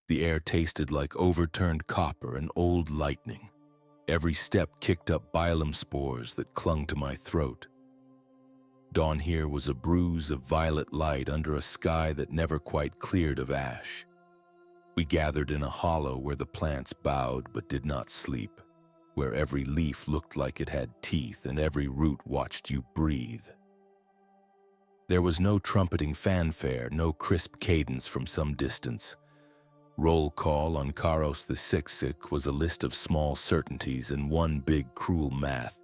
The air tasted like overturned copper and old lightning. Every step kicked up biolum spores that clung to my throat. Dawn here was a bruise of violet light under a sky that never quite cleared of ash. We gathered in a hollow where the plants bowed but did not sleep, where every leaf looked like it had teeth and every root watched you breathe. There was no trumpeting fanfare, no crisp cadence from some distance. Roll call on Karos the Siksik was a list of small certainties and one big cruel math.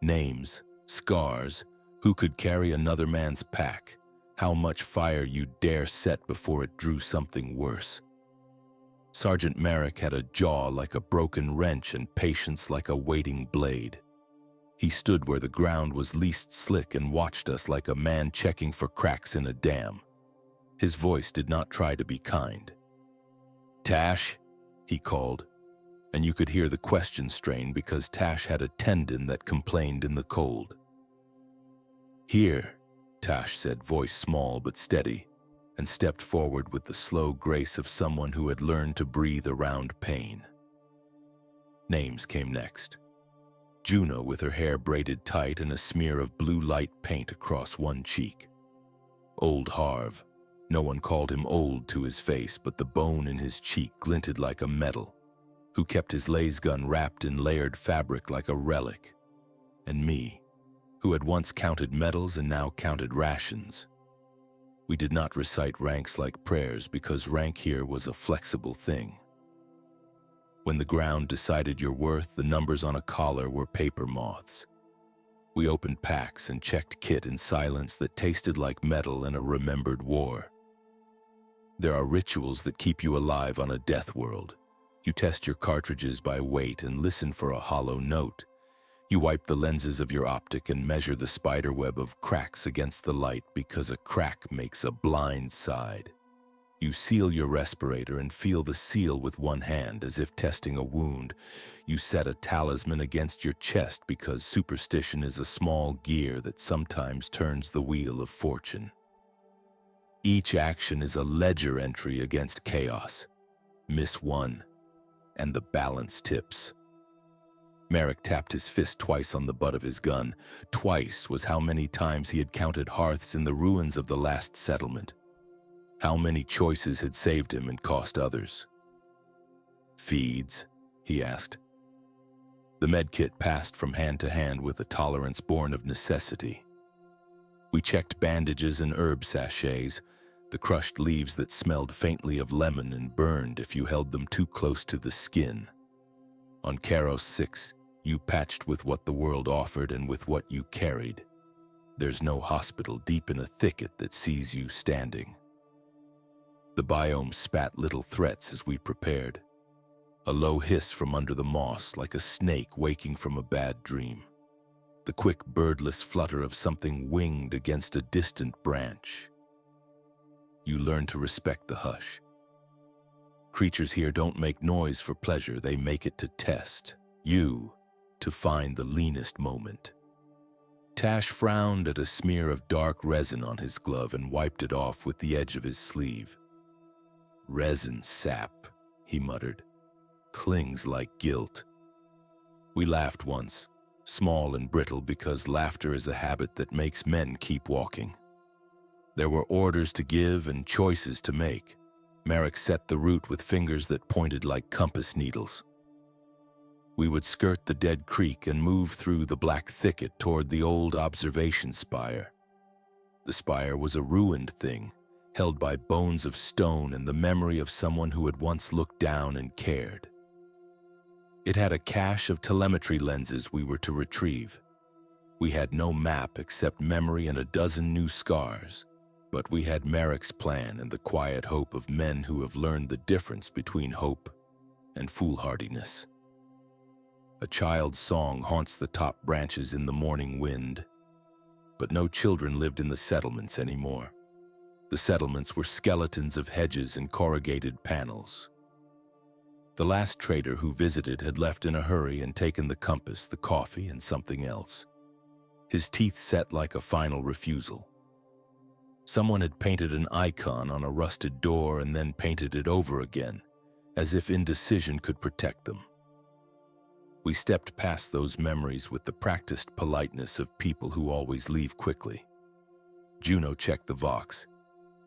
Names, scars, who could carry another man's pack, how much fire you'd dare set before it drew something worse. Sergeant Merrick had a jaw like a broken wrench and patience like a waiting blade. He stood where the ground was least slick and watched us like a man checking for cracks in a dam. His voice did not try to be kind. "Tash," he called, and you could hear the question strain because Tash had a tendon that complained in the cold. "Here," Tash said, voice small but steady, and stepped forward with the slow grace of someone who had learned to breathe around pain. Names came next. Juno with her hair braided tight and a smear of blue light paint across one cheek. Old Harv. No one called him old to his face, but the bone in his cheek glinted like a metal, who kept his laser gun wrapped in layered fabric like a relic. And me, who had once counted medals and now counted rations. We did not recite ranks like prayers because rank here was a flexible thing. When the ground decided your worth, the numbers on a collar were paper moths. We opened packs and checked kit in silence that tasted like metal in a remembered war. There are rituals that keep you alive on a death world. You test your cartridges by weight and listen for a hollow note. You wipe the lenses of your optic and measure the spiderweb of cracks against the light because a crack makes a blind side. You seal your respirator and feel the seal with one hand as if testing a wound. You set a talisman against your chest because superstition is a small gear that sometimes turns the wheel of fortune. Each action is a ledger entry against chaos. Miss one, and the balance tips. Merrick tapped his fist twice on the butt of his gun. Twice was how many times he had counted hearths in the ruins of the last settlement. How many choices had saved him and cost others. "Feeds?" he asked. The medkit passed from hand to hand with a tolerance born of necessity. We checked bandages and herb sachets, the crushed leaves that smelled faintly of lemon and burned if you held them too close to the skin. On Karos 6, you patched with what the world offered and with what you carried. There's no hospital deep in a thicket that sees you standing. The biome spat little threats as we prepared. A low hiss from under the moss like a snake waking from a bad dream. The quick birdless flutter of something winged against a distant branch. You learn to respect the hush. Creatures here don't make noise for pleasure, they make it to test you, to find the leanest moment. Tash frowned at a smear of dark resin on his glove and wiped it off with the edge of his sleeve. "Resin sap," he muttered. "Clings like guilt." We laughed once, small and brittle because laughter is a habit that makes men keep walking. There were orders to give and choices to make. Merrick set the route with fingers that pointed like compass needles. We would skirt the dead creek and move through the black thicket toward the old observation spire. The spire was a ruined thing, held by bones of stone and the memory of someone who had once looked down and cared. It had a cache of telemetry lenses we were to retrieve. We had no map except memory and a dozen new scars, but we had Merrick's plan and the quiet hope of men who have learned the difference between hope and foolhardiness. A child's song haunts the top branches in the morning wind, but no children lived in the settlements anymore. The settlements were skeletons of hedges and corrugated panels. The last trader who visited had left in a hurry and taken the compass, the coffee, and something else. His teeth set like a final refusal. Someone had painted an icon on a rusted door and then painted it over again, as if indecision could protect them. We stepped past those memories with the practiced politeness of people who always leave quickly. Juno checked the vox.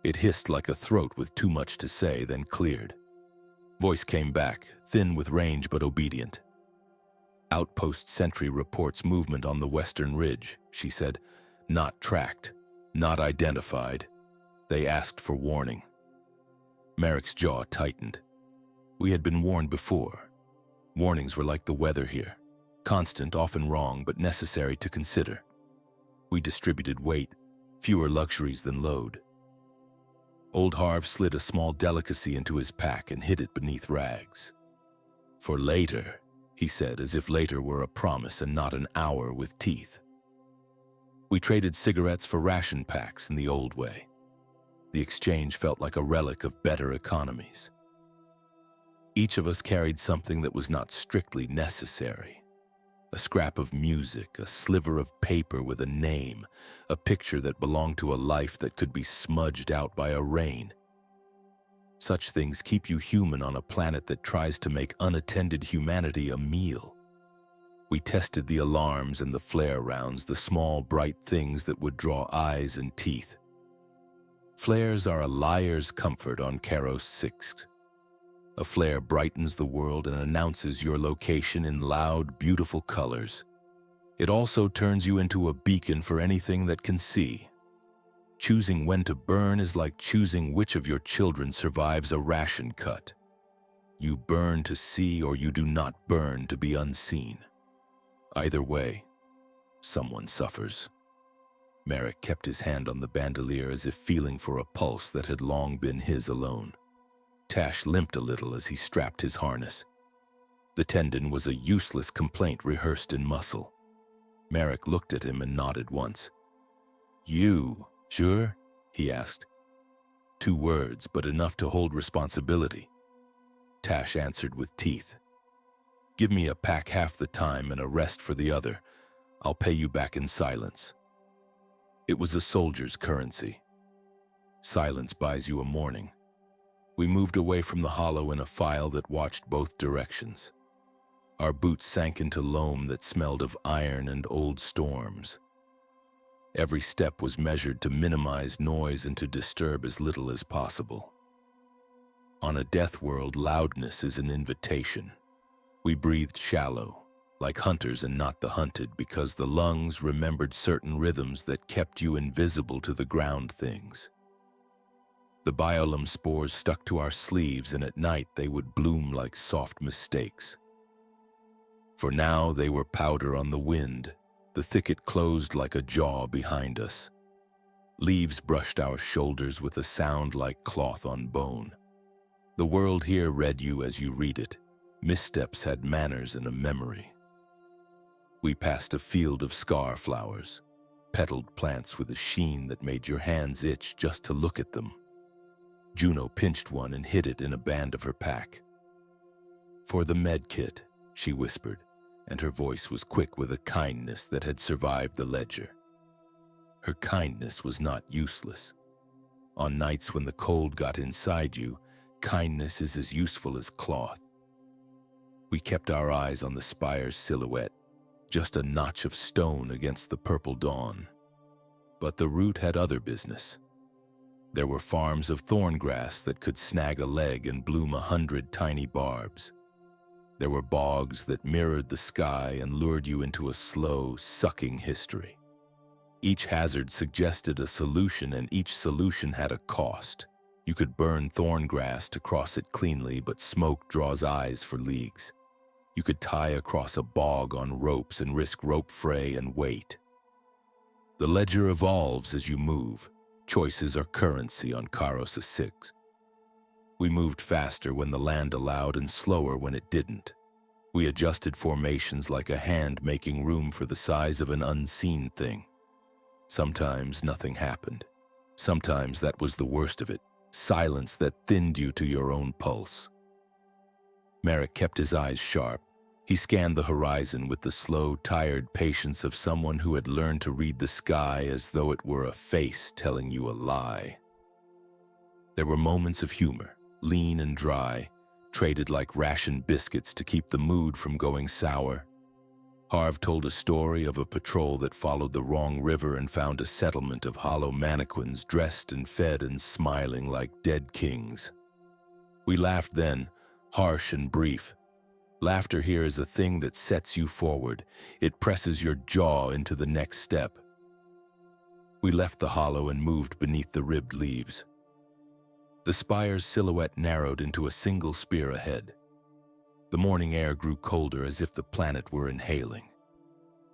It hissed like a throat with too much to say, then cleared. Voice came back, thin with range but obedient. Outpost sentry reports movement on the western ridge, she said. Not tracked, not identified. They asked for warning. Merrick's jaw tightened. We had been warned before. Warnings were like the weather here. Constant, often wrong, but necessary to consider. We distributed weight, fewer luxuries than load. Old Harv slid a small delicacy into his pack and hid it beneath rags. For later, he said, as if later were a promise and not an hour with teeth. We traded cigarettes for ration packs in the old way. The exchange felt like a relic of better economies. Each of us carried something that was not strictly necessary. A scrap of music, a sliver of paper with a name, a picture that belonged to a life that could be smudged out by a rain. Such things keep you human on a planet that tries to make unattended humanity a meal. We tested the alarms and the flare rounds, the small, bright things that would draw eyes and teeth. Flares are a liar's comfort on Karos 6. A flare brightens the world and announces your location in loud, beautiful colors. It also turns you into a beacon for anything that can see. Choosing when to burn is like choosing which of your children survives a ration cut. You burn to see or you do not burn to be unseen. Either way, someone suffers. Merrick kept his hand on the bandolier as if feeling for a pulse that had long been his alone. Tash limped a little as he strapped his harness. The tendon was a useless complaint rehearsed in muscle. Merrick looked at him and nodded once. "You, sure?" he asked. 2 words, but enough to hold responsibility. Tash answered with teeth. "Give me a pack half the time and a rest for the other. I'll pay you back in silence." It was a soldier's currency. Silence buys you a morning. We moved away from the hollow in a file that watched both directions. Our boots sank into loam that smelled of iron and old storms. Every step was measured to minimize noise and to disturb as little as possible. On a death world, loudness is an invitation. We breathed shallow, like hunters and not the hunted, because the lungs remembered certain rhythms that kept you invisible to the ground things. The biolum spores stuck to our sleeves, and at night they would bloom like soft mistakes. For now they were powder on the wind. The thicket closed like a jaw behind us. Leaves brushed our shoulders with a sound like cloth on bone. The world here read you as you read it. Missteps had manners and a memory. We passed a field of scar flowers, petaled plants with a sheen that made your hands itch just to look at them. Juno pinched one and hid it in a band of her pack. "For the med kit," she whispered, and her voice was quick with a kindness that had survived the ledger. Her kindness was not useless. On nights when the cold got inside you, kindness is as useful as cloth. We kept our eyes on the spire's silhouette, just a notch of stone against the purple dawn. But the route had other business. There were farms of thorn grass that could snag a leg and bloom 100 tiny barbs. There were bogs that mirrored the sky and lured you into a slow, sucking history. Each hazard suggested a solution, and each solution had a cost. You could burn thorn grass to cross it cleanly, but smoke draws eyes for leagues. You could tie across a bog on ropes and risk rope fray and weight. The ledger evolves as you move. Choices are currency on Karos 6. We moved faster when the land allowed and slower when it didn't. We adjusted formations like a hand making room for the size of an unseen thing. Sometimes nothing happened. Sometimes that was the worst of it, silence that thinned you to your own pulse. Merrick kept his eyes sharp. He scanned the horizon with the slow, tired patience of someone who had learned to read the sky as though it were a face telling you a lie. There were moments of humor, lean and dry, traded like ration biscuits to keep the mood from going sour. Harv told a story of a patrol that followed the wrong river and found a settlement of hollow mannequins dressed and fed and smiling like dead kings. We laughed then, harsh and brief. Laughter here is a thing that sets you forward. It presses your jaw into the next step. We left the hollow and moved beneath the ribbed leaves. The spire's silhouette narrowed into a single spear ahead. The morning air grew colder as if the planet were inhaling.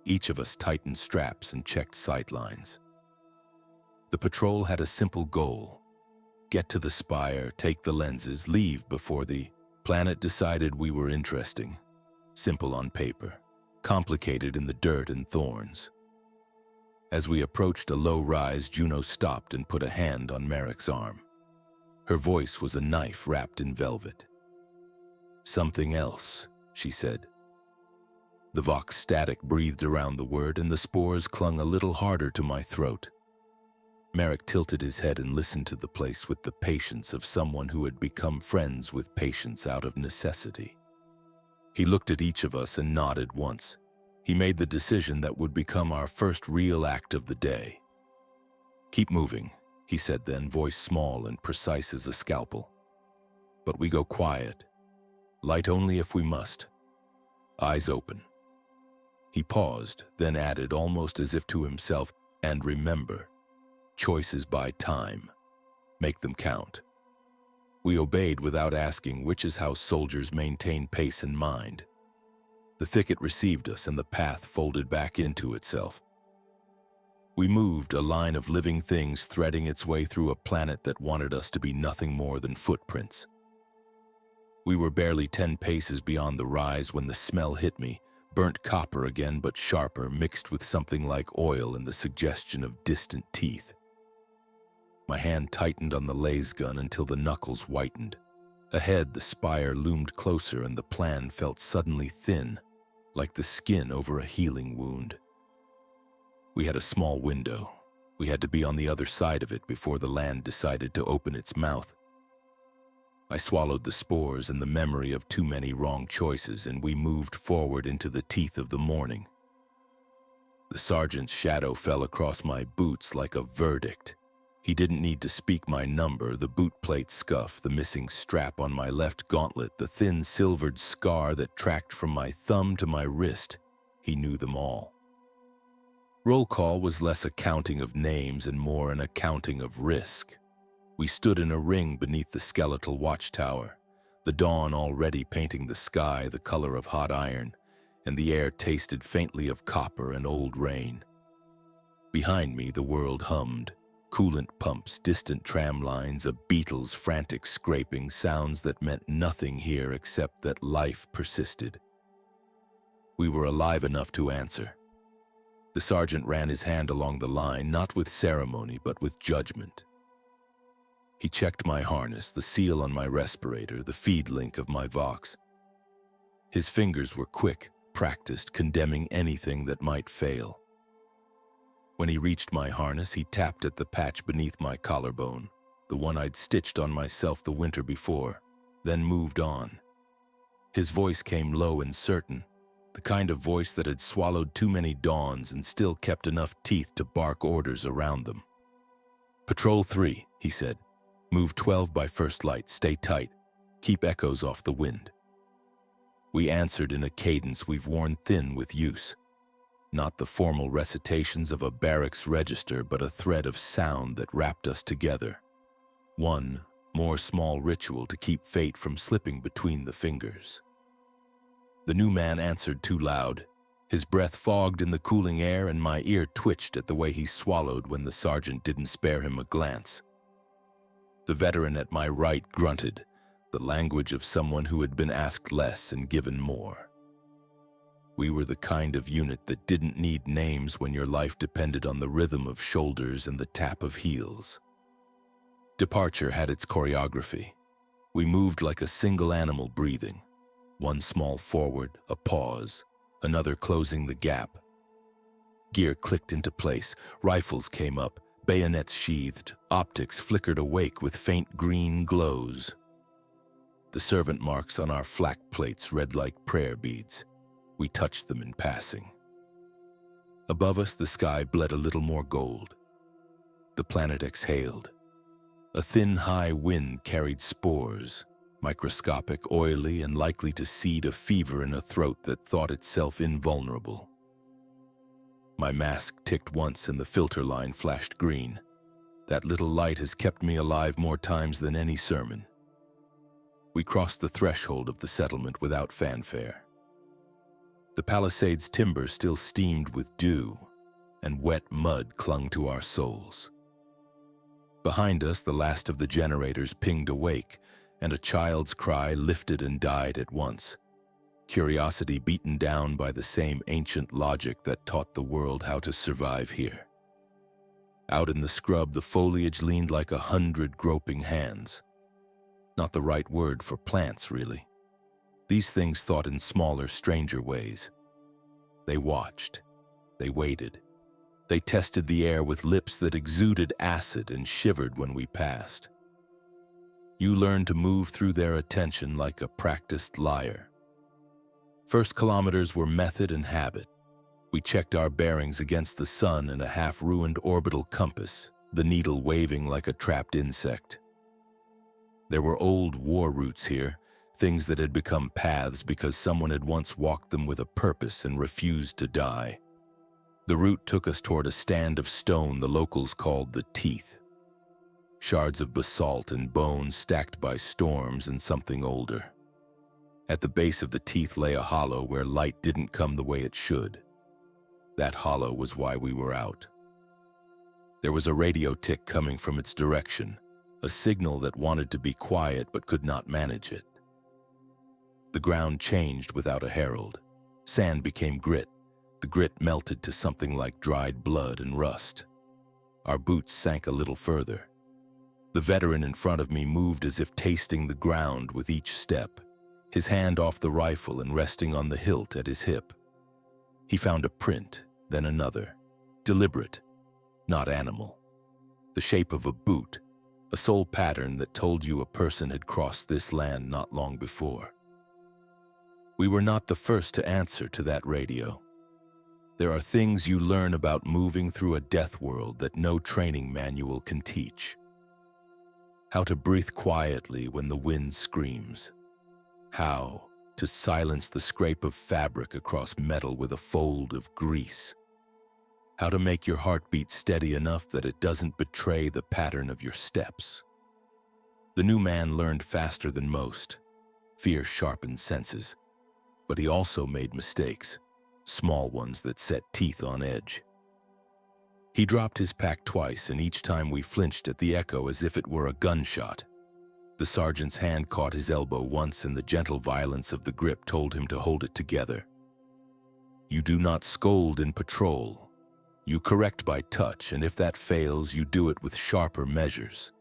Each of us tightened straps and checked sightlines. The patrol had a simple goal: get to the spire, take the lenses, leave before the planet decided we were interesting. Simple on paper, complicated in the dirt and thorns. As we approached a low rise, Juno stopped and put a hand on Merrick's arm. Her voice was a knife wrapped in velvet. "Something else," she said. The vox static breathed around the word, and the spores clung a little harder to my throat. Merrick tilted his head and listened to the place with the patience of someone who had become friends with patience out of necessity. He looked at each of us and nodded once. He made the decision that would become our first real act of the day. "Keep moving," he said then, voice small and precise as a scalpel. "But we go quiet. Light only if we must. Eyes open." He paused, then added, almost as if to himself, "And remember, choices buy time. Make them count." We obeyed without asking, which is how soldiers maintain pace and mind. The thicket received us, and the path folded back into itself. We moved, a line of living things threading its way through a planet that wanted us to be nothing more than footprints. We were barely 10 paces beyond the rise when the smell hit me, burnt copper again, but sharper, mixed with something like oil and the suggestion of distant teeth. My hand tightened on the laser gun until the knuckles whitened. Ahead, the spire loomed closer, and the plan felt suddenly thin, like the skin over a healing wound. We had a small window. We had to be on the other side of it before the land decided to open its mouth. I swallowed the spores and the memory of too many wrong choices, and we moved forward into the teeth of the morning. The sergeant's shadow fell across my boots like a verdict. He didn't need to speak my number, the boot plate scuff, the missing strap on my left gauntlet, the thin silvered scar that tracked from my thumb to my wrist. He knew them all. Roll call was less a counting of names and more an accounting of risk. We stood in a ring beneath the skeletal watchtower, the dawn already painting the sky the color of hot iron, and the air tasted faintly of copper and old rain. Behind me, the world hummed. Coolant pumps, distant tram lines, a beetle's frantic scraping, sounds that meant nothing here except that life persisted. We were alive enough to answer. The sergeant ran his hand along the line, not with ceremony, but with judgment. He checked my harness, the seal on my respirator, the feed link of my vox. His fingers were quick, practiced, condemning anything that might fail. When he reached my harness, he tapped at the patch beneath my collarbone, the one I'd stitched on myself the winter before, then moved on. His voice came low and certain, the kind of voice that had swallowed too many dawns and still kept enough teeth to bark orders around them. "Patrol 3, he said. "Move 12 by first light, stay tight, keep echoes off the wind." We answered in a cadence we've worn thin with use. Not the formal recitations of a barracks register, but a thread of sound that wrapped us together. One more small ritual to keep fate from slipping between the fingers. The new man answered too loud. His breath fogged in the cooling air, and my ear twitched at the way he swallowed when the sergeant didn't spare him a glance. The veteran at my right grunted, the language of someone who had been asked less and given more. We were the kind of unit that didn't need names when your life depended on the rhythm of shoulders and the tap of heels. Departure had its choreography. We moved like a single animal breathing. One small forward, a pause, another closing the gap. Gear clicked into place, rifles came up, bayonets sheathed, optics flickered awake with faint green glows. The servant marks on our flak plates read like prayer beads. We touched them in passing. Above us, the sky bled a little more gold. The planet exhaled. A thin, high wind carried spores, microscopic, oily, and likely to seed a fever in a throat that thought itself invulnerable. My mask ticked once and the filter line flashed green. That little light has kept me alive more times than any sermon. We crossed the threshold of the settlement without fanfare. The palisades' timber still steamed with dew, and wet mud clung to our soles. Behind us, the last of the generators pinged awake, and a child's cry lifted and died at once. Curiosity beaten down by the same ancient logic that taught the world how to survive here. Out in the scrub, the foliage leaned like 100 groping hands. Not the right word for plants, really. These things thought in smaller, stranger ways. They watched. They waited. They tested the air with lips that exuded acid and shivered when we passed. You learned to move through their attention like a practiced liar. First kilometers were method and habit. We checked our bearings against the sun and a half-ruined orbital compass, the needle waving like a trapped insect. There were old war routes here, things that had become paths because someone had once walked them with a purpose and refused to die. The route took us toward a stand of stone the locals called the Teeth. Shards of basalt and bone stacked by storms and something older. At the base of the Teeth lay a hollow where light didn't come the way it should. That hollow was why we were out. There was a radio tick coming from its direction, a signal that wanted to be quiet but could not manage it. The ground changed without a herald. Sand became grit. The grit melted to something like dried blood and rust. Our boots sank a little further. The veteran in front of me moved as if tasting the ground with each step, his hand off the rifle and resting on the hilt at his hip. He found a print, then another, deliberate, not animal. The shape of a boot, a sole pattern that told you a person had crossed this land not long before. We were not the first to answer to that radio. There are things you learn about moving through a death world that no training manual can teach. How to breathe quietly when the wind screams. How to silence the scrape of fabric across metal with a fold of grease. How to make your heartbeat steady enough that it doesn't betray the pattern of your steps. The new man learned faster than most. Fear sharpened senses. But he also made mistakes, small ones that set teeth on edge. He dropped his pack twice, and each time we flinched at the echo as if it were a gunshot. The sergeant's hand caught his elbow once, and the gentle violence of the grip told him to hold it together. You do not scold in patrol. You correct by touch, and if that fails, you do it with sharper measures.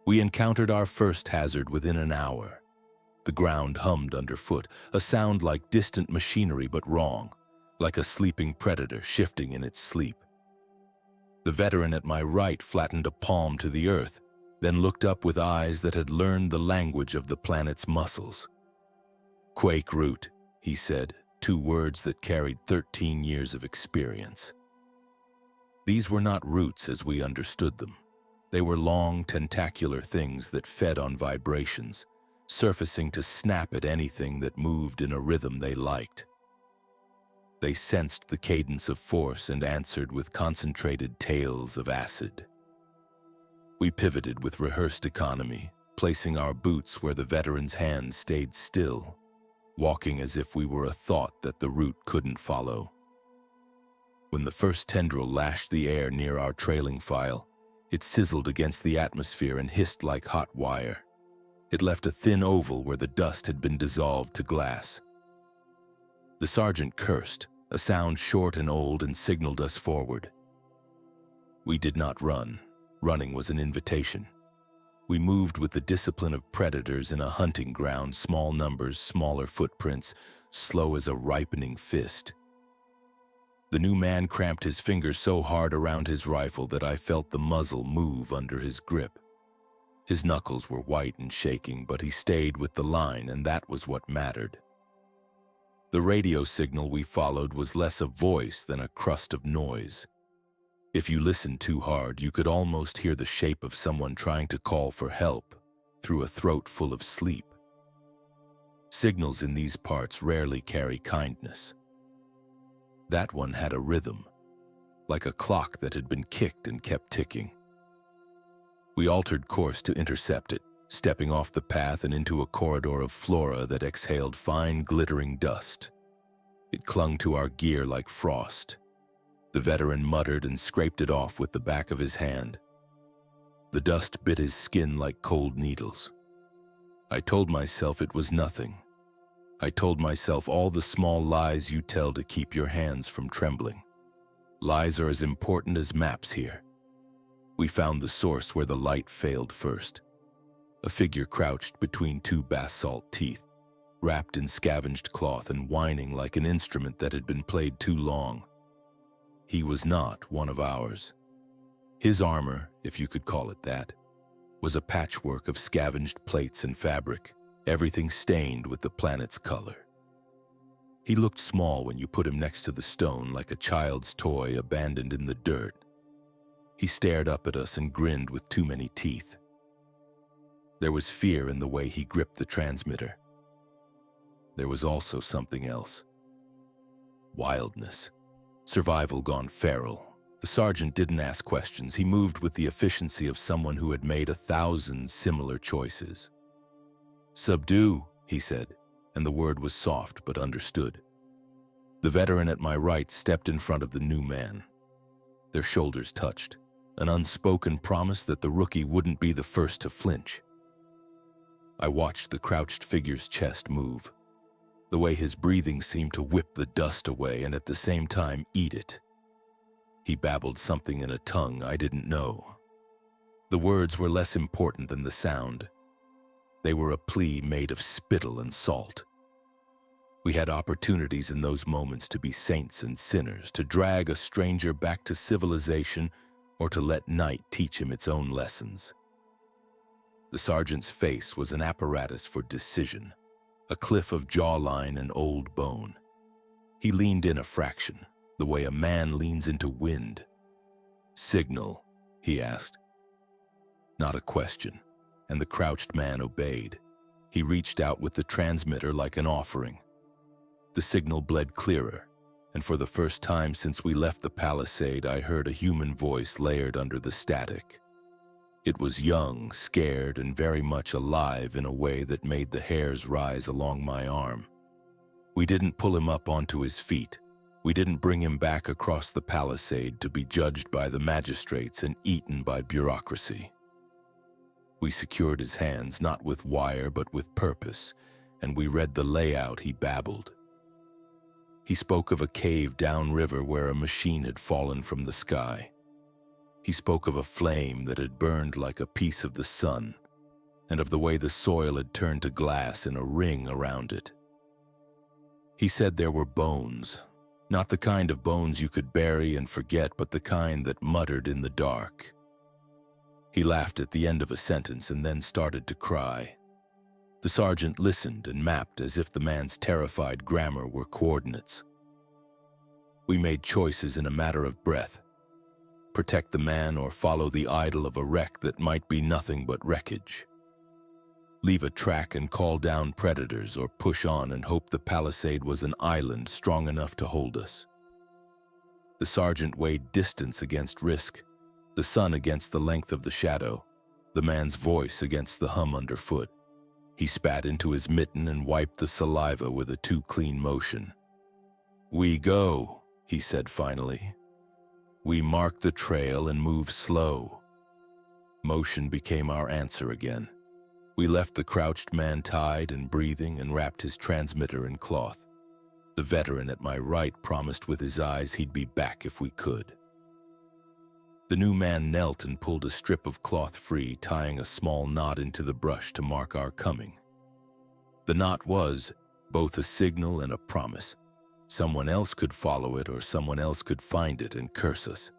We encountered our first hazard within an hour. The ground hummed underfoot, a sound like distant machinery but wrong, like a sleeping predator shifting in its sleep. The veteran at my right flattened a palm to the earth, then looked up with eyes that had learned the language of the planet's muscles. Quake root, he said, 2 words that carried 13 years of experience. These were not roots as we understood them. They were long, tentacular things that fed on vibrations, surfacing to snap at anything that moved in a rhythm they liked. They sensed the cadence of force and answered with concentrated tails of acid. We pivoted with rehearsed economy, placing our boots where the veteran's hand stayed still, walking as if we were a thought that the route couldn't follow. When the first tendril lashed the air near our trailing file, it sizzled against the atmosphere and hissed like hot wire. It left a thin oval where the dust had been dissolved to glass. The sergeant cursed, a sound short and old, and signaled us forward. We did not run. Running was an invitation. We moved with the discipline of predators in a hunting ground, small numbers, smaller footprints, slow as a ripening fist. The new man cramped his fingers so hard around his rifle that I felt the muzzle move under his grip. His knuckles were white and shaking, but he stayed with the line, and that was what mattered. The radio signal we followed was less a voice than a crust of noise. If you listened too hard, you could almost hear the shape of someone trying to call for help through a throat full of sleep. Signals in these parts rarely carry kindness. That one had a rhythm, like a clock that had been kicked and kept ticking. We altered course to intercept it, stepping off the path and into a corridor of flora that exhaled fine, glittering dust. It clung to our gear like frost. The veteran muttered and scraped it off with the back of his hand. The dust bit his skin like cold needles. I told myself it was nothing. I told myself all the small lies you tell to keep your hands from trembling. Lies are as important as maps here. We found the source where the light failed first. A figure crouched between two basalt teeth, wrapped in scavenged cloth and whining like an instrument that had been played too long. He was not one of ours. His armor, if you could call it that, was a patchwork of scavenged plates and fabric, everything stained with the planet's color. He looked small when you put him next to the stone, like a child's toy abandoned in the dirt. He stared up at us and grinned with too many teeth. There was fear in the way he gripped the transmitter. There was also something else. Wildness. Survival gone feral. The sergeant didn't ask questions. He moved with the efficiency of someone who had made 1,000 similar choices. "Subdue," he said, and the word was soft but understood. The veteran at my right stepped in front of the new man. Their shoulders touched, an unspoken promise that the rookie wouldn't be the first to flinch. I watched the crouched figure's chest move. The way his breathing seemed to whip the dust away and at the same time eat it. He babbled something in a tongue I didn't know. The words were less important than the sound. They were a plea made of spittle and salt. We had opportunities in those moments to be saints and sinners, to drag a stranger back to civilization, or to let night teach him its own lessons. The sergeant's face was an apparatus for decision, a cliff of jawline and old bone. He leaned in a fraction, the way a man leans into wind. "Signal," he asked. Not a question, and the crouched man obeyed. He reached out with the transmitter like an offering. The signal bled clearer, and for the first time since we left the palisade, I heard a human voice layered under the static. It was young, scared, and very much alive in a way that made the hairs rise along my arm. We didn't pull him up onto his feet. We didn't bring him back across the palisade to be judged by the magistrates and eaten by bureaucracy. We secured his hands, not with wire but with purpose, and we read the layout he babbled. He spoke of a cave downriver where a machine had fallen from the sky. He spoke of a flame that had burned like a piece of the sun, and of the way the soil had turned to glass in a ring around it. He said there were bones, not the kind of bones you could bury and forget, but the kind that muttered in the dark. He laughed at the end of a sentence and then started to cry. The sergeant listened and mapped as if the man's terrified grammar were coordinates. We made choices in a matter of breath. Protect the man or follow the idol of a wreck that might be nothing but wreckage. Leave a track and call down predators, or push on and hope the palisade was an island strong enough to hold us. The sergeant weighed distance against risk, the sun against the length of the shadow, the man's voice against the hum underfoot. He spat into his mitten and wiped the saliva with a too-clean motion. "We go," he said finally. "We mark the trail and move slow." Motion became our answer again. We left the crouched man tied and breathing and wrapped his transmitter in cloth. The veteran at my right promised with his eyes he'd be back if we could. The new man knelt and pulled a strip of cloth free, tying a small knot into the brush to mark our coming. The knot was both a signal and a promise. Someone else could follow it, or someone else could find it and curse us.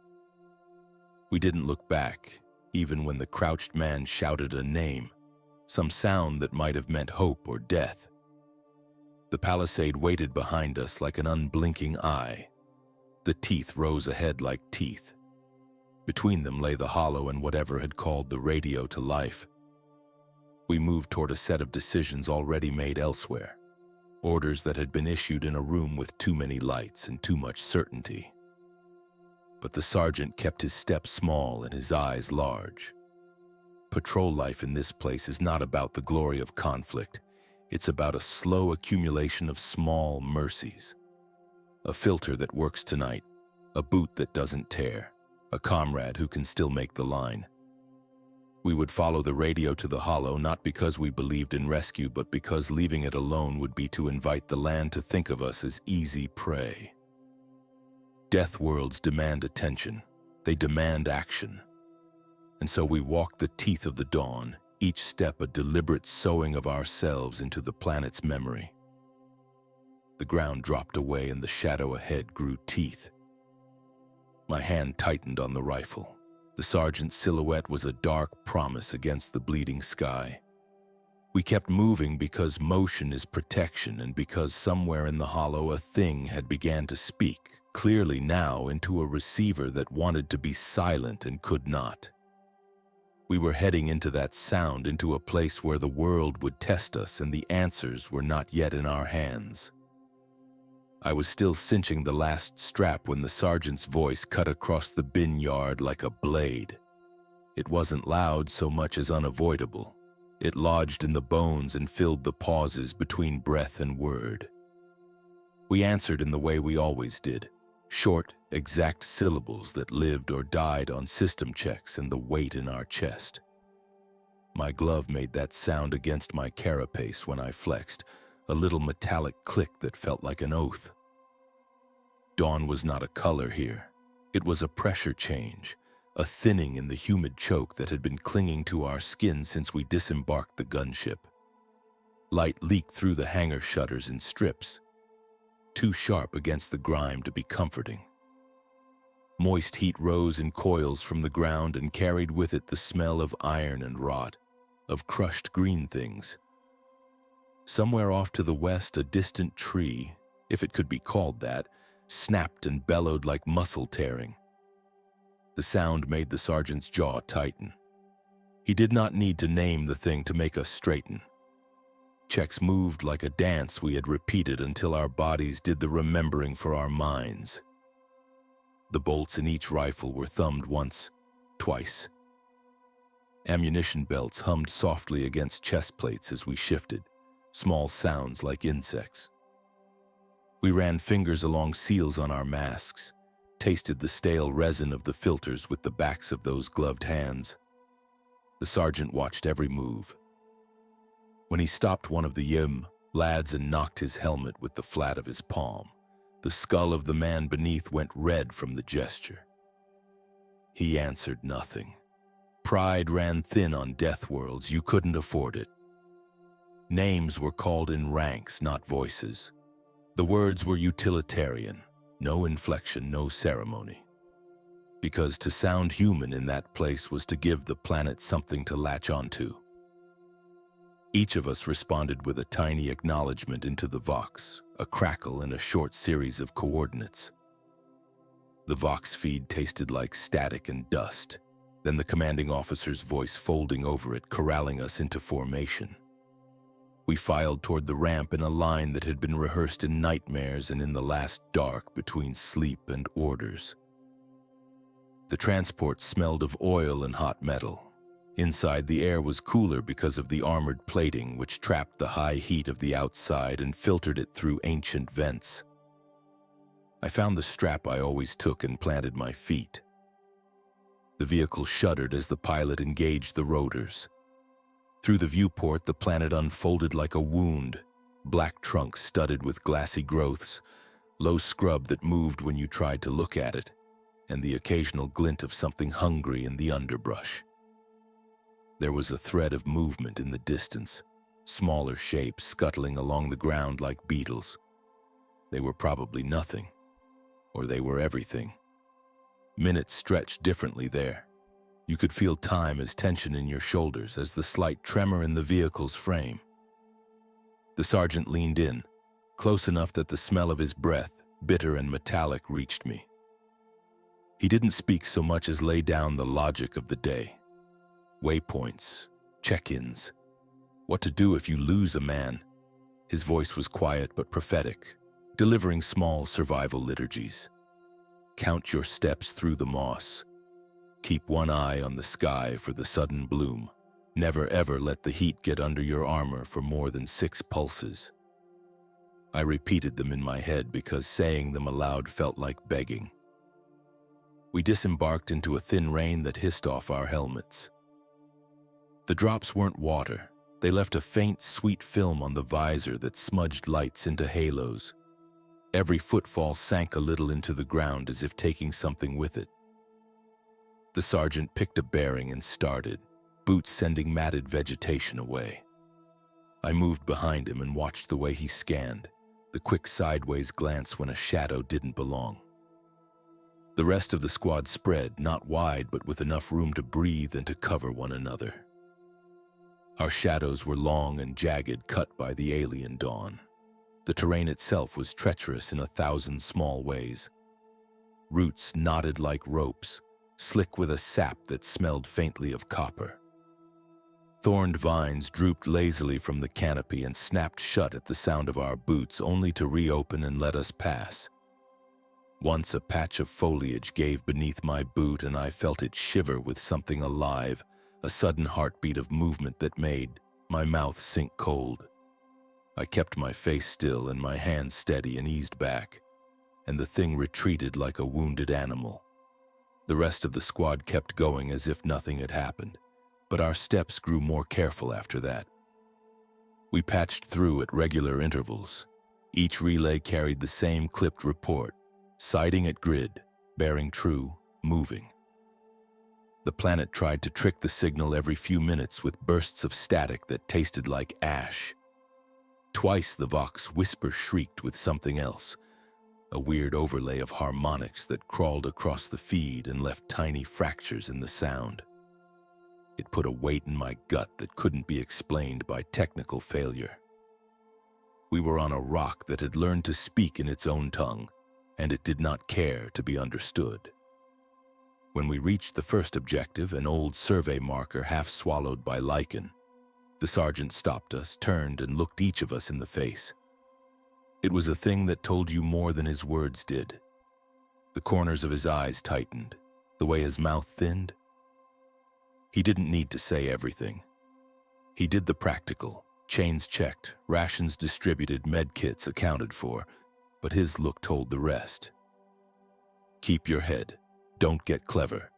We didn't look back, even when the crouched man shouted a name, some sound that might have meant hope or death. The palisade waited behind us like an unblinking eye. The teeth rose ahead like teeth. Between them lay the hollow and whatever had called the radio to life. We moved toward a set of decisions already made elsewhere, orders that had been issued in a room with too many lights and too much certainty. But the sergeant kept his step small and his eyes large. Patrol life in this place is not about the glory of conflict. It's about a slow accumulation of small mercies. A filter that works tonight, a boot that doesn't tear, a comrade who can still make the line. We would follow the radio to the hollow not because we believed in rescue, but because leaving it alone would be to invite the land to think of us as easy prey. Death worlds demand attention. They demand action. And so we walked the teeth of the dawn, each step a deliberate sowing of ourselves into the planet's memory. The ground dropped away and the shadow ahead grew teeth. My hand tightened on the rifle. The sergeant's silhouette was a dark promise against the bleeding sky. We kept moving because motion is protection and because somewhere in the hollow a thing had began to speak, clearly now into a receiver that wanted to be silent and could not. We were heading into that sound, into a place where the world would test us and the answers were not yet in our hands. I was still cinching the last strap when the sergeant's voice cut across the bin yard like a blade. It wasn't loud so much as unavoidable. It lodged in the bones and filled the pauses between breath and word. We answered in the way we always did, short, exact syllables that lived or died on system checks and the weight in our chest. My glove made that sound against my carapace when I flexed, a little metallic click that felt like an oath. Dawn was not a color here. It was a pressure change, a thinning in the humid choke that had been clinging to our skin since we disembarked the gunship. Light leaked through the hangar shutters in strips, too sharp against the grime to be comforting. Moist heat rose in coils from the ground and carried with it the smell of iron and rot, of crushed green things. Somewhere off to the west, a distant tree, if it could be called that, snapped and bellowed like muscle tearing. The sound made the sergeant's jaw tighten. He did not need to name the thing to make us straighten. Checks moved like a dance we had repeated until our bodies did the remembering for our minds. The bolts in each rifle were thumbed once, twice. Ammunition belts hummed softly against chest plates as we shifted, small sounds like insects. We ran fingers along seals on our masks, tasted the stale resin of the filters with the backs of those gloved hands. The sergeant watched every move. When he stopped one of the lads and knocked his helmet with the flat of his palm, the skull of the man beneath went red from the gesture. He answered nothing. Pride ran thin on death worlds. You couldn't afford it. Names were called in ranks, not voices. The words were utilitarian, no inflection, no ceremony. Because to sound human in that place was to give the planet something to latch onto. Each of us responded with a tiny acknowledgement into the vox, a crackle and a short series of coordinates. The vox feed tasted like static and dust, then the commanding officer's voice folding over it, corralling us into formation. We filed toward the ramp in a line that had been rehearsed in nightmares and in the last dark between sleep and orders. The transport smelled of oil and hot metal. Inside, the air was cooler because of the armored plating, which trapped the high heat of the outside and filtered it through ancient vents. I found the strap I always took and planted my feet. The vehicle shuddered as the pilot engaged the rotors. Through the viewport, the planet unfolded like a wound, black trunks studded with glassy growths, low scrub that moved when you tried to look at it, and the occasional glint of something hungry in the underbrush. There was a thread of movement in the distance, smaller shapes scuttling along the ground like beetles. They were probably nothing, or they were everything. Minutes stretched differently there. You could feel time as tension in your shoulders, as the slight tremor in the vehicle's frame. The sergeant leaned in, close enough that the smell of his breath, bitter and metallic, reached me. He didn't speak so much as lay down the logic of the day. Waypoints, check-ins, what to do if you lose a man. His voice was quiet but prophetic, delivering small survival liturgies. Count your steps through the moss. Keep one eye on the sky for the sudden bloom. Never ever let the heat get under your armor for more than 6 pulses. I repeated them in my head because saying them aloud felt like begging. We disembarked into a thin rain that hissed off our helmets. The drops weren't water. They left a faint, sweet film on the visor that smudged lights into halos. Every footfall sank a little into the ground as if taking something with it. The sergeant picked a bearing and started, boots sending matted vegetation away. I moved behind him and watched the way he scanned, the quick sideways glance when a shadow didn't belong. The rest of the squad spread, not wide but with enough room to breathe and to cover one another. Our shadows were long and jagged, cut by the alien dawn. The terrain itself was treacherous in 1,000 small ways. Roots knotted like ropes, slick with a sap that smelled faintly of copper. Thorned vines drooped lazily from the canopy and snapped shut at the sound of our boots, only to reopen and let us pass. Once a patch of foliage gave beneath my boot and I felt it shiver with something alive, a sudden heartbeat of movement that made my mouth sink cold. I kept my face still and my hands steady and eased back, and the thing retreated like a wounded animal. The rest of the squad kept going as if nothing had happened, but our steps grew more careful after that. We patched through at regular intervals. Each relay carried the same clipped report, sighting at grid, bearing true, moving. The planet tried to trick the signal every few minutes with bursts of static that tasted like ash. Twice the Vox whisper shrieked with something else, a weird overlay of harmonics that crawled across the feed and left tiny fractures in the sound. It put a weight in my gut that couldn't be explained by technical failure. We were on a rock that had learned to speak in its own tongue, and it did not care to be understood. When we reached the first objective, an old survey marker half swallowed by lichen, the sergeant stopped us, turned, and looked each of us in the face. It was a thing that told you more than his words did. The corners of his eyes tightened, the way his mouth thinned. He didn't need to say everything. He did the practical, chains checked, rations distributed, med kits accounted for, but his look told the rest. Keep your head. Don't get clever.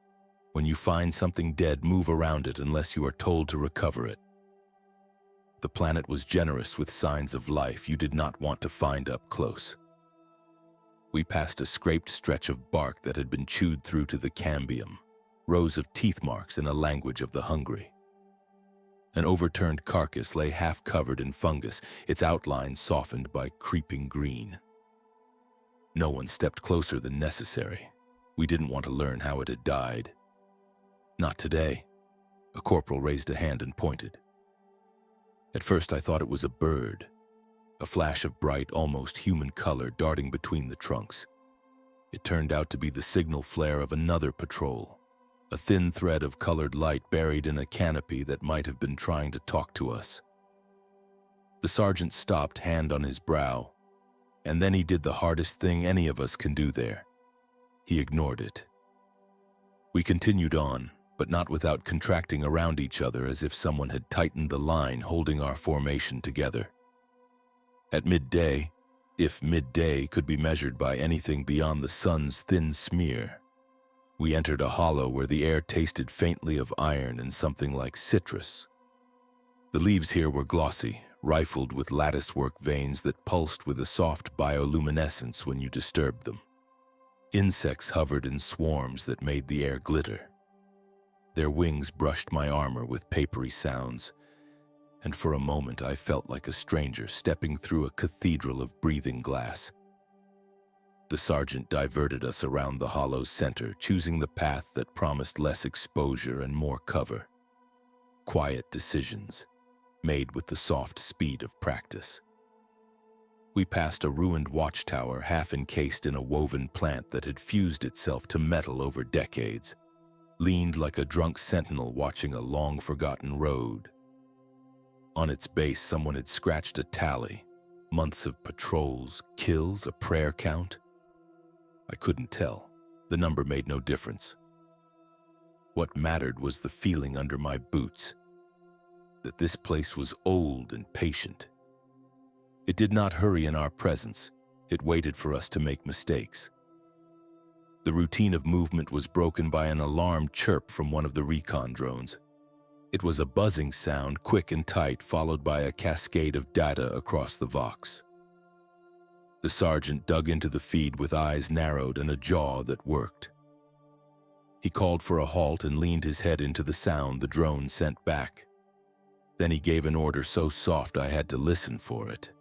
When you find something dead, move around it unless you are told to recover it. The planet was generous with signs of life you did not want to find up close. We passed a scraped stretch of bark that had been chewed through to the cambium, rows of teeth marks in a language of the hungry. An overturned carcass lay half covered in fungus, its outlines softened by creeping green. No one stepped closer than necessary. We didn't want to learn how it had died. Not today. A corporal raised a hand and pointed. At first I thought it was a bird, a flash of bright, almost human color darting between the trunks. It turned out to be the signal flare of another patrol, a thin thread of colored light buried in a canopy that might have been trying to talk to us. The sergeant stopped, hand on his brow, and then he did the hardest thing any of us can do there. He ignored it. We continued on, but not without contracting around each other as if someone had tightened the line holding our formation together. At midday, if midday could be measured by anything beyond the sun's thin smear, we entered a hollow where the air tasted faintly of iron and something like citrus. The leaves here were glossy, rifled with latticework veins that pulsed with a soft bioluminescence when you disturbed them. Insects hovered in swarms that made the air glitter. Their wings brushed my armor with papery sounds, and for a moment I felt like a stranger stepping through a cathedral of breathing glass. The sergeant diverted us around the hollow's center, choosing the path that promised less exposure and more cover. Quiet decisions, made with the soft speed of practice. We passed a ruined watchtower half encased in a woven plant that had fused itself to metal over decades, leaned like a drunk sentinel watching a long-forgotten road. On its base, someone had scratched a tally. Months of patrols, kills, a prayer count. I couldn't tell. The number made no difference. What mattered was the feeling under my boots, that this place was old and patient. It did not hurry in our presence. It waited for us to make mistakes. The routine of movement was broken by an alarmed chirp from one of the recon drones. It was a buzzing sound, quick and tight, followed by a cascade of data across the Vox. The sergeant dug into the feed with eyes narrowed and a jaw that worked. He called for a halt and leaned his head into the sound the drone sent back. Then he gave an order so soft I had to listen for it.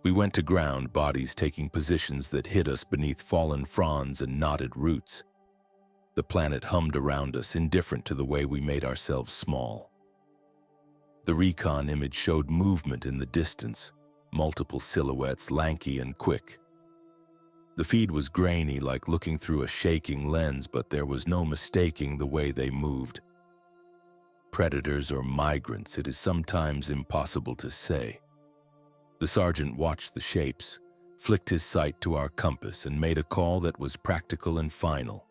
We went to ground, bodies taking positions that hid us beneath fallen fronds and knotted roots. The planet hummed around us, indifferent to the way we made ourselves small. The recon image showed movement in the distance, multiple silhouettes, lanky and quick. The feed was grainy, like looking through a shaking lens, but there was no mistaking the way they moved. Predators or migrants, it is sometimes impossible to say. The sergeant watched the shapes, flicked his sight to our compass, and made a call that was practical and final.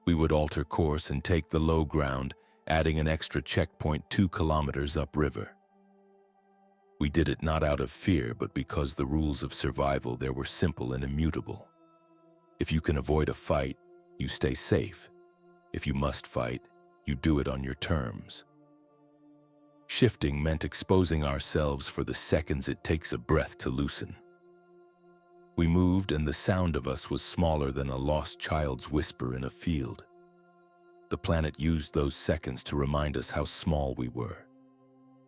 We would alter course and take the low ground, adding an extra checkpoint 2 kilometers upriver. We did it not out of fear, but because the rules of survival there were simple and immutable. If you can avoid a fight, you stay safe. If you must fight, you do it on your terms. Shifting meant exposing ourselves for the seconds it takes a breath to loosen. We moved, and the sound of us was smaller than a lost child's whisper in a field. The planet used those seconds to remind us how small we were.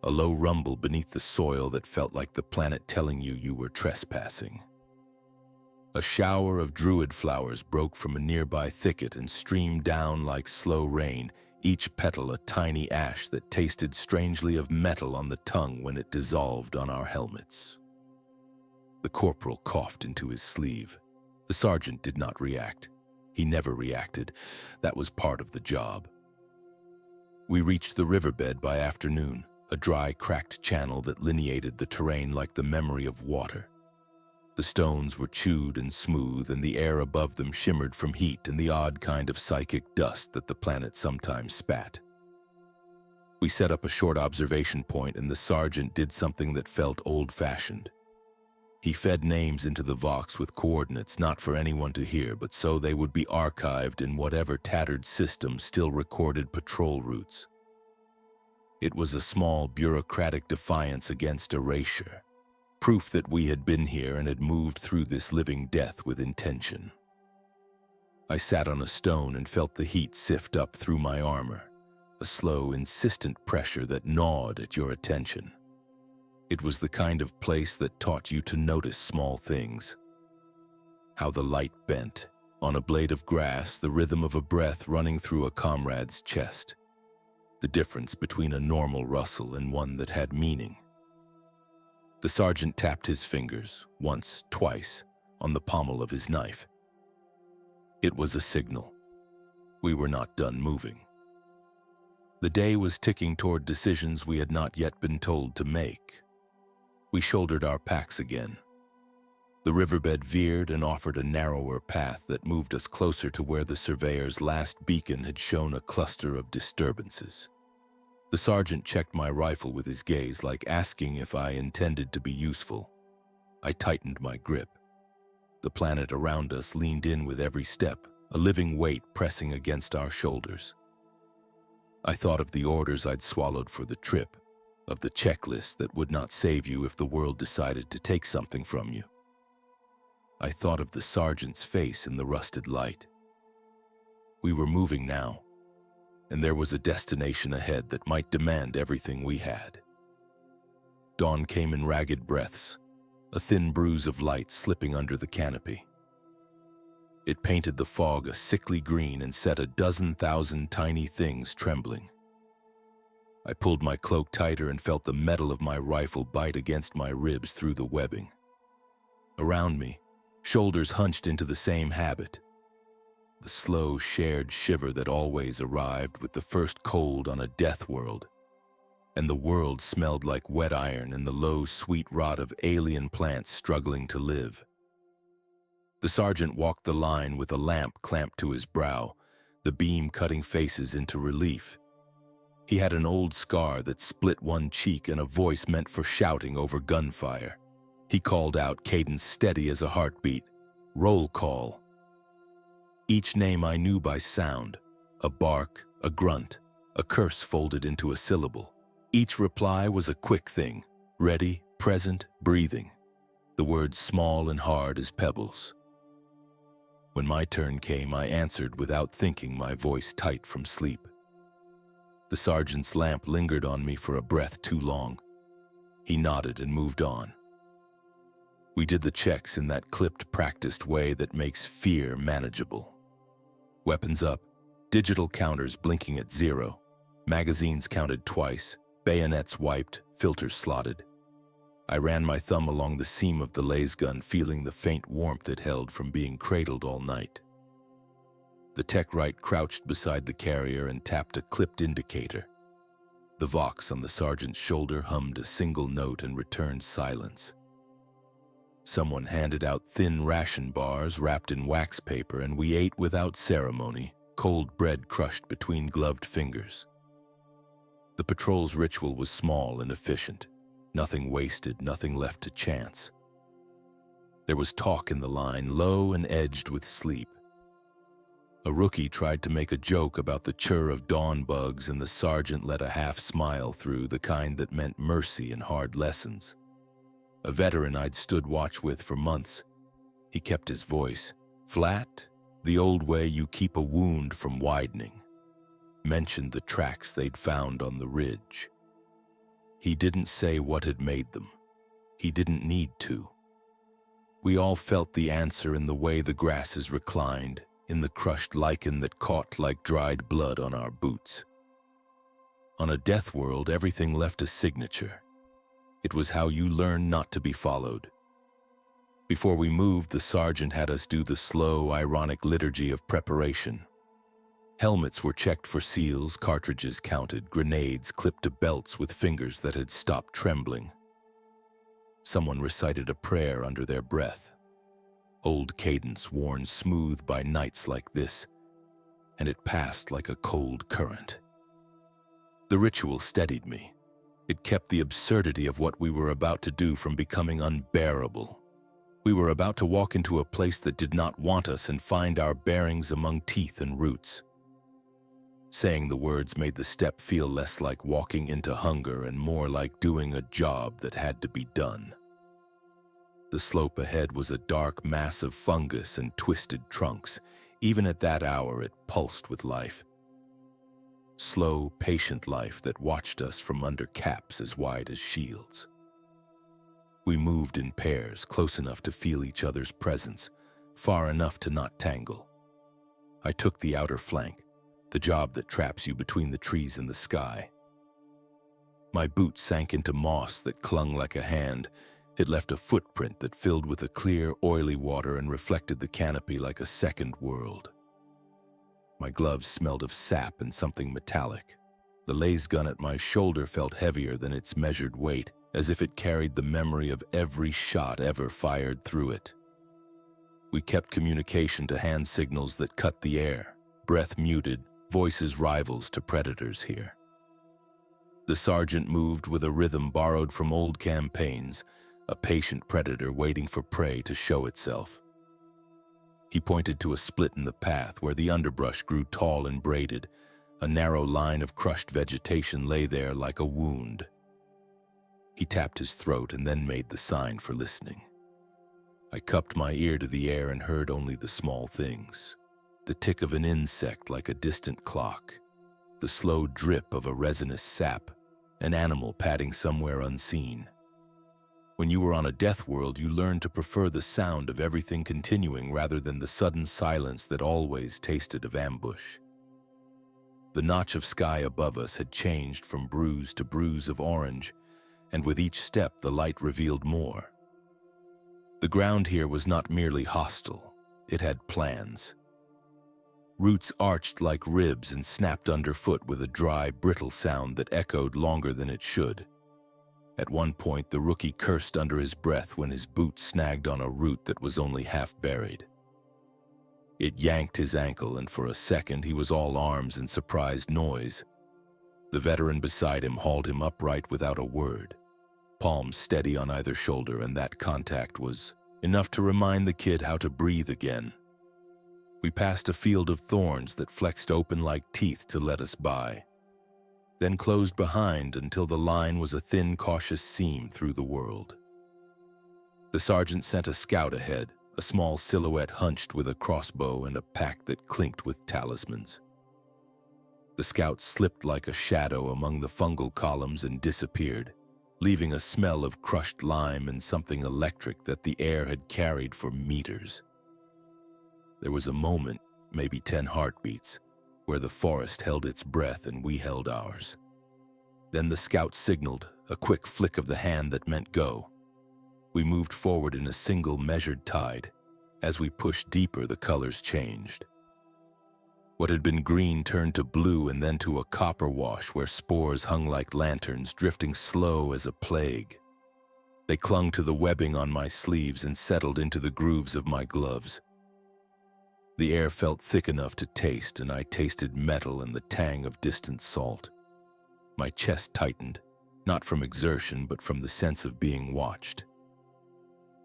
A low rumble beneath the soil that felt like the planet telling you you were trespassing. A shower of druid flowers broke from a nearby thicket and streamed down like slow rain, each petal a tiny ash that tasted strangely of metal on the tongue when it dissolved on our helmets. The corporal coughed into his sleeve. The sergeant did not react. He never reacted. That was part of the job. We reached the riverbed by afternoon, a dry, cracked channel that lineated the terrain like the memory of water. The stones were chewed and smooth, and the air above them shimmered from heat and the odd kind of psychic dust that the planet sometimes spat. We set up a short observation point, and the sergeant did something that felt old-fashioned. He fed names into the Vox with coordinates, not for anyone to hear, but so they would be archived in whatever tattered system still recorded patrol routes. It was a small, bureaucratic defiance against erasure, proof that we had been here and had moved through this living death with intention. I sat on a stone and felt the heat sift up through my armor, a slow, insistent pressure that gnawed at your attention. It was the kind of place that taught you to notice small things. How the light bent, on a blade of grass, the rhythm of a breath running through a comrade's chest. The difference between a normal rustle and one that had meaning. The sergeant tapped his fingers, once, twice, on the pommel of his knife. It was a signal. We were not done moving. The day was ticking toward decisions we had not yet been told to make. We shouldered our packs again. The riverbed veered and offered a narrower path that moved us closer to where the surveyor's last beacon had shown a cluster of disturbances. The sergeant checked my rifle with his gaze, like asking if I intended to be useful. I tightened my grip. The planet around us leaned in with every step, a living weight pressing against our shoulders. I thought of the orders I'd swallowed for the trip, of the checklist that would not save you if the world decided to take something from you. I thought of the sergeant's face in the rusted light. We were moving now, and there was a destination ahead that might demand everything we had. Dawn came in ragged breaths, a thin bruise of light slipping under the canopy. It painted the fog a sickly green and set a dozen thousand tiny things trembling. I pulled my cloak tighter and felt the metal of my rifle bite against my ribs through the webbing. Around me, shoulders hunched into the same habit. The slow, shared shiver that always arrived with the first cold on a death world. And the world smelled like wet iron and the low, sweet rot of alien plants struggling to live. The sergeant walked the line with a lamp clamped to his brow, the beam cutting faces into relief. He had an old scar that split one cheek and a voice meant for shouting over gunfire. He called out, cadence steady as a heartbeat, "Roll call." Each name I knew by sound, a bark, a grunt, a curse folded into a syllable. Each reply was a quick thing, ready, present, breathing. The words small and hard as pebbles. When my turn came, I answered without thinking, my voice tight from sleep. The sergeant's lamp lingered on me for a breath too long. He nodded and moved on. We did the checks in that clipped, practiced way that makes fear manageable. Weapons up, digital counters blinking at 0, magazines counted twice, bayonets wiped, filters slotted. I ran my thumb along the seam of the lasgun, feeling the faint warmth it held from being cradled all night. The tech right crouched beside the carrier and tapped a clipped indicator. The Vox on the sergeant's shoulder hummed a single note and returned silence. Someone handed out thin ration bars wrapped in wax paper, and we ate without ceremony, cold bread crushed between gloved fingers. The patrol's ritual was small and efficient. Nothing wasted, nothing left to chance. There was talk in the line, low and edged with sleep. A rookie tried to make a joke about the churr of dawn bugs, and the sergeant let a half smile through, the kind that meant mercy and hard lessons. A veteran I'd stood watch with for months. He kept his voice flat, the old way you keep a wound from widening. Mentioned the tracks they'd found on the ridge. He didn't say what had made them. He didn't need to. We all felt the answer in the way the grasses reclined, in the crushed lichen that caught like dried blood on our boots. On a death world, everything left a signature. It was how you learn not to be followed. Before we moved, the sergeant had us do the slow, ironic liturgy of preparation. Helmets were checked for seals, cartridges counted, grenades clipped to belts with fingers that had stopped trembling. Someone recited a prayer under their breath. Old cadence worn smooth by nights like this, and it passed like a cold current. The ritual steadied me. It kept the absurdity of what we were about to do from becoming unbearable. We were about to walk into a place that did not want us and find our bearings among teeth and roots. Saying the words made the step feel less like walking into hunger and more like doing a job that had to be done. The slope ahead was a dark mass of fungus and twisted trunks. Even at that hour, it pulsed with life. Slow, patient life that watched us from under caps as wide as shields. We moved in pairs, close enough to feel each other's presence, far enough to not tangle. I took the outer flank, the job that traps you between the trees and the sky. My boot sank into moss that clung like a hand. It left a footprint that filled with a clear, oily water and reflected the canopy like a second world. My gloves smelled of sap and something metallic. The lasgun at my shoulder felt heavier than its measured weight, as if it carried the memory of every shot ever fired through it. We kept communication to hand signals that cut the air, breath muted, voices rivals to predators here. The sergeant moved with a rhythm borrowed from old campaigns, a patient predator waiting for prey to show itself. He pointed to a split in the path where the underbrush grew tall and braided. A narrow line of crushed vegetation lay there like a wound. He tapped his throat and then made the sign for listening. I cupped my ear to the air and heard only the small things. The tick of an insect like a distant clock. The slow drip of a resinous sap, an animal padding somewhere unseen. When you were on a death world, you learned to prefer the sound of everything continuing rather than the sudden silence that always tasted of ambush. The notch of sky above us had changed from bruise to bruise of orange, and with each step the light revealed more. The ground here was not merely hostile, it had plans. Roots arched like ribs and snapped underfoot with a dry, brittle sound that echoed longer than it should. At one point, the rookie cursed under his breath when his boot snagged on a root that was only half buried. It yanked his ankle, and for a second he was all arms and surprised noise. The veteran beside him hauled him upright without a word, palms steady on either shoulder, and that contact was enough to remind the kid how to breathe again. We passed a field of thorns that flexed open like teeth to let us by, then closed behind until the line was a thin, cautious seam through the world. The sergeant sent a scout ahead, a small silhouette hunched with a crossbow and a pack that clinked with talismans. The scout slipped like a shadow among the fungal columns and disappeared, leaving a smell of crushed lime and something electric that the air had carried for meters. There was a moment, maybe 10 heartbeats, where the forest held its breath and we held ours. Then the scout signaled, a quick flick of the hand that meant go. We moved forward in a single measured tide. As we pushed deeper, the colors changed. What had been green turned to blue and then to a copper wash where spores hung like lanterns, drifting slow as a plague. They clung to the webbing on my sleeves and settled into the grooves of my gloves. The air felt thick enough to taste, and I tasted metal and the tang of distant salt. My chest tightened, not from exertion but from the sense of being watched.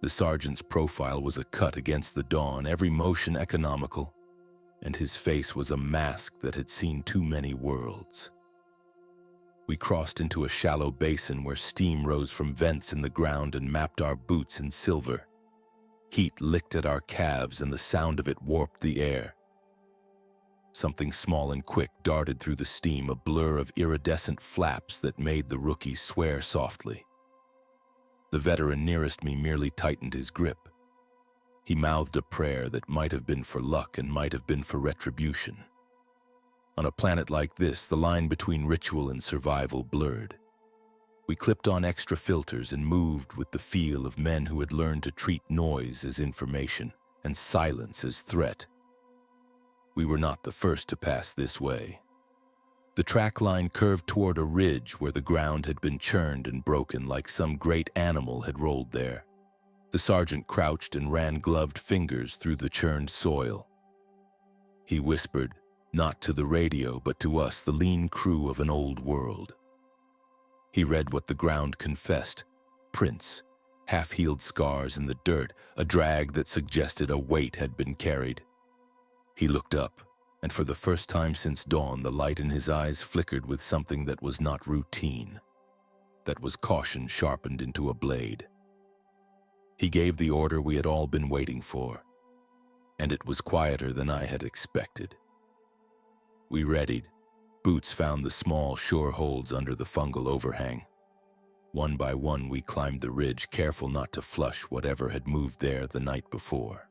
The sergeant's profile was a cut against the dawn, every motion economical, and his face was a mask that had seen too many worlds. We crossed into a shallow basin where steam rose from vents in the ground and mapped our boots in silver. Heat licked at our calves and the sound of it warped the air. Something small and quick darted through the steam, a blur of iridescent flaps that made the rookie swear softly. The veteran nearest me merely tightened his grip. He mouthed a prayer that might have been for luck and might have been for retribution. On a planet like this, the line between ritual and survival blurred. We clipped on extra filters and moved with the feel of men who had learned to treat noise as information and silence as threat. We were not the first to pass this way. The track line curved toward a ridge where the ground had been churned and broken like some great animal had rolled there. The sergeant crouched and ran gloved fingers through the churned soil. He whispered, not to the radio but to us, the lean crew of an old world. He read what the ground confessed: prints, half-healed scars in the dirt, a drag that suggested a weight had been carried. He looked up, and for the first time since dawn, the light in his eyes flickered with something that was not routine, that was caution sharpened into a blade. He gave the order we had all been waiting for, and it was quieter than I had expected. We readied. Boots found the small, sure holds under the fungal overhang. One by one, we climbed the ridge, careful not to flush whatever had moved there the night before.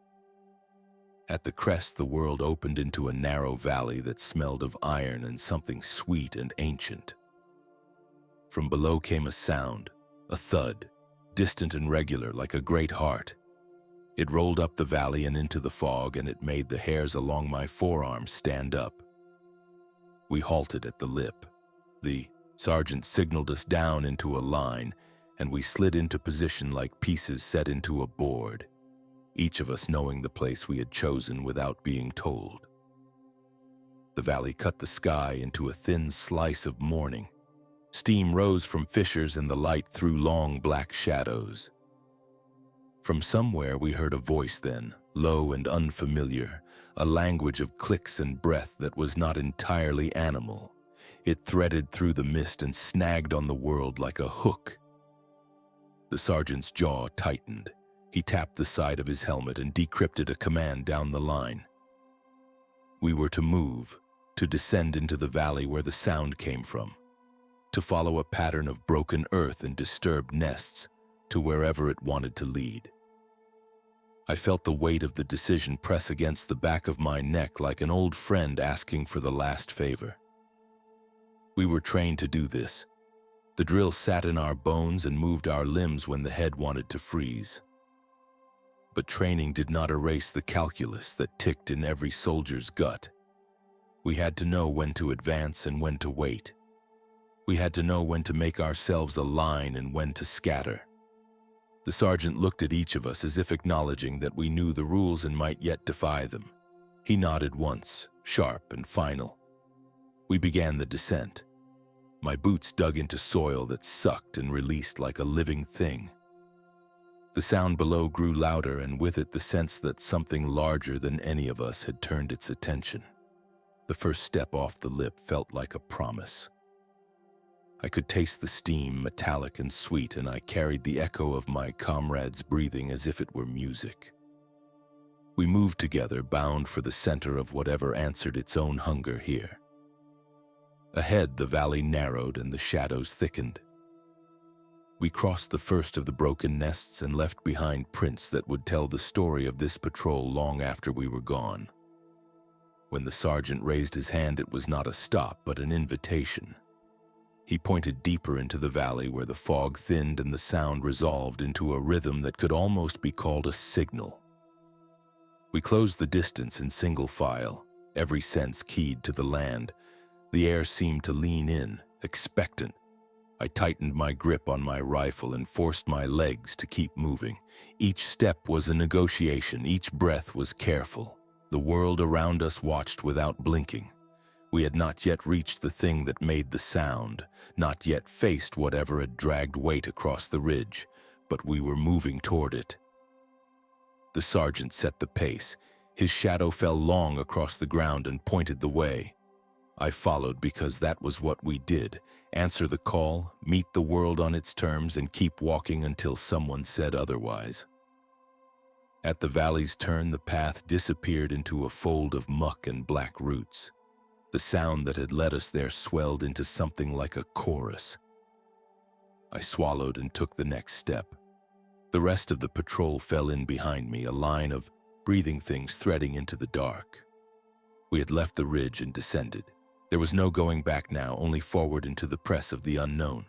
At the crest, the world opened into a narrow valley that smelled of iron and something sweet and ancient. From below came a sound, a thud, distant and regular like a great heart. It rolled up the valley and into the fog, and it made the hairs along my forearms stand up. We halted at the lip. The sergeant signaled us down into a line, and we slid into position like pieces set into a board, each of us knowing the place we had chosen without being told. The valley cut the sky into a thin slice of morning. Steam rose from fissures and the light threw long black shadows. From somewhere we heard a voice then, low and unfamiliar, a language of clicks and breath that was not entirely animal. It threaded through the mist and snagged on the world like a hook. The sergeant's jaw tightened. He tapped the side of his helmet and decrypted a command down the line. We were to move, to descend into the valley where the sound came from, to follow a pattern of broken earth and disturbed nests, to wherever it wanted to lead. I felt the weight of the decision press against the back of my neck like an old friend asking for the last favor. We were trained to do this. The drill sat in our bones and moved our limbs when the head wanted to freeze. But training did not erase the calculus that ticked in every soldier's gut. We had to know when to advance and when to wait. We had to know when to make ourselves a line and when to scatter. The sergeant looked at each of us as if acknowledging that we knew the rules and might yet defy them. He nodded once, sharp and final. We began the descent. My boots dug into soil that sucked and released like a living thing. The sound below grew louder, and with it the sense that something larger than any of us had turned its attention. The first step off the lip felt like a promise. I could taste the steam, metallic and sweet, and I carried the echo of my comrades' breathing as if it were music. We moved together, bound for the center of whatever answered its own hunger here. Ahead, the valley narrowed and the shadows thickened. We crossed the first of the broken nests and left behind prints that would tell the story of this patrol long after we were gone. When the sergeant raised his hand, it was not a stop, but an invitation. He pointed deeper into the valley where the fog thinned and the sound resolved into a rhythm that could almost be called a signal. We closed the distance in single file, every sense keyed to the land. The air seemed to lean in, expectant. I tightened my grip on my rifle and forced my legs to keep moving. Each step was a negotiation, each breath was careful. The world around us watched without blinking. We had not yet reached the thing that made the sound, not yet faced whatever had dragged weight across the ridge, but we were moving toward it. The sergeant set the pace. His shadow fell long across the ground and pointed the way. I followed because that was what we did. Answer the call, meet the world on its terms, and keep walking until someone said otherwise. At the valley's turn, the path disappeared into a fold of muck and black roots. The sound that had led us there swelled into something like a chorus. I swallowed and took the next step. The rest of the patrol fell in behind me, a line of breathing things threading into the dark. We had left the ridge and descended. There was no going back now, only forward into the press of the unknown.